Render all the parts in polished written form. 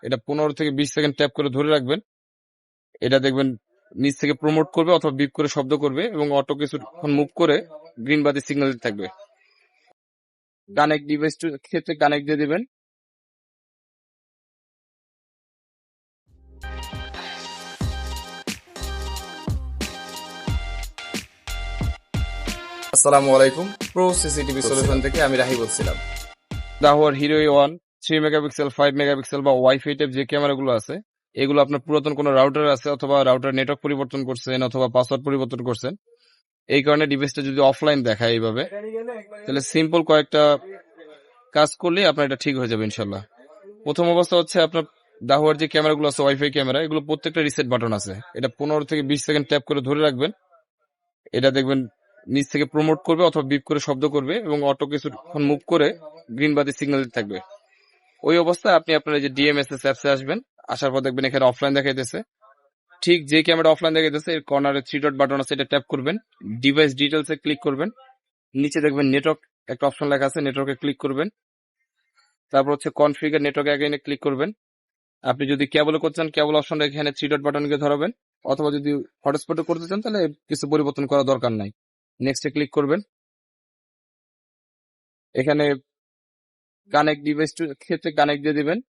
এটা 15 থেকে 20 second tap করে ধরে রাখবেন। এটা দেখবেন নিচ থেকে প্রমোট করবে অথবা বিপ করে শব্দ করবে এবং অটো কিছুক্ষণ মুভ করে গ্রিন বাতি সিগন্যাল দিতে থাকবে। কানেক্ট ডিভাইস ক্ষেত্রে কানেক্ট দিয়ে দিবেন। আসসালামু আলাইকুম। প্রো সিসিটিভি সলিউশন থেকে আমি রাহি বলছিলাম। দাহুয়ার হিরো ওয়ান 3 মেগাপিক্সেল 5 মেগাপিক্সেল বা ওয়াইফাই টাইপ যে ক্যামেরাগুলো আছে এগুলো আপনার পুরাতন কোনো রাউটার আছে অথবা রাউটার নেটওয়ার্ক পরিবর্তন করছেন অথবা পাসওয়ার্ড পরিবর্তন করছেন, এই কারণে ডিভাইসটা যদি অফলাইন দেখায় এইভাবে, তাহলে সিম্পল কয়েকটা কাজ করলে আপনার এটা ঠিক হয়ে যাবে ইনশাল্লাহ। প্রথম অবস্থা হচ্ছে আপনার দাহুয়ার যে ক্যামেরাগুলো আছে ওয়াইফাই ক্যামেরা, এগুলো প্রত্যেকটা রিসেট বাটন আছে। এটা 15 থেকে 20 সেকেন্ড ট্যাপ করে ধরে রাখবেন। এটা দেখবেন নিচ থেকে প্রমোট করবে অথবা বিপ করে শব্দ করবে এবং অটো কিছুক্ষণ মুভ করে গ্রিন বাতি সিগন্যাল দিতে থাকবে। ওই অবস্থায় আপনি আপনার এই যে ডিএমএসএস অ্যাপসে আসবেন। আসার পর দেখবেন এখানে অফলাইন দেখাইতেছে। ঠিক যে ক্যামেরা অফলাইন দেখাইতেছে এর কর্নারে 3 ডট বাটন আছে, এটা ট্যাপ করবেন। ডিভাইস ডিটেলসে ক্লিক করবেন। নিচে দেখবেন নেটওয়ার্ক একটা অপশন লেখা আছে, নেটওয়ার্কে ক্লিক করবেন। তারপর হচ্ছে কনফিগার নেটওয়ার্ক অ্যাগেইনে ক্লিক করবেন। আপনি যদি কেবলে করতে চান কেবল অপশনটা এখানে 3 ডট বাটনকে ধরাবেন, অথবা যদি হটস্পটে করতে চান তাহলে কিছু পরিবর্তন করার দরকার নাই। নেক্সটে ক্লিক করবেন। এখানে কানেক্ট ডিভাইস ক্ষেত্রে কানেক্ট দিয়ে দিবেন।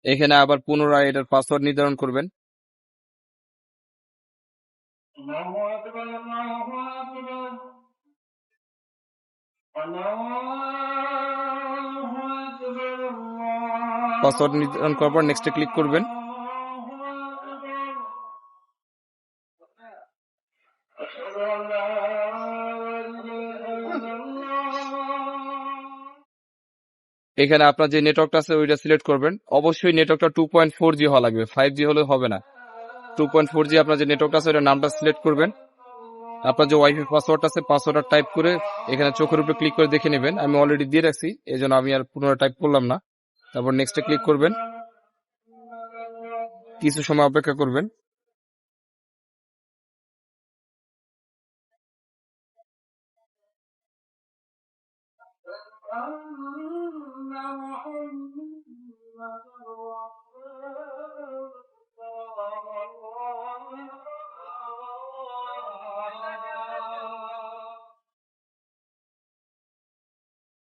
এখানে আবার পুনরায় এটার পাসওয়ার্ড নির্ধারণ করবেন। পাসওয়ার্ড নির্ধারণ করার পর নেক্সটে ক্লিক করবেন। এখানে আপনার যে নেটওয়ার্কটা আছে ওইটা সিলেক্ট করবেন। অবশ্যই নেটওয়ার্কটা 2.4G হওয়া লাগবে, 5G হলে হবে না। 2.4G আপনার যে নেটওয়ার্কটা আছে ওইটার নামটা সিলেক্ট করবেন। আপনার যে ওয়াইফাই পাসওয়ার্ড আছে পাসওয়ার্ডটা টাইপ করে এখানে চোখের উপরে ক্লিক করে দেখে নেবেন। আমি অলরেডি দিয়ে রাখছি, এই জন্য আমি আর পুনরায় টাইপ করলাম না। তারপর নেক্সটে ক্লিক করবেন। কিছু সময় অপেক্ষা করবেন।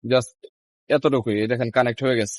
জাস্ট এতটুকুই, দেখেন কানেক্ট হয়ে গেছে।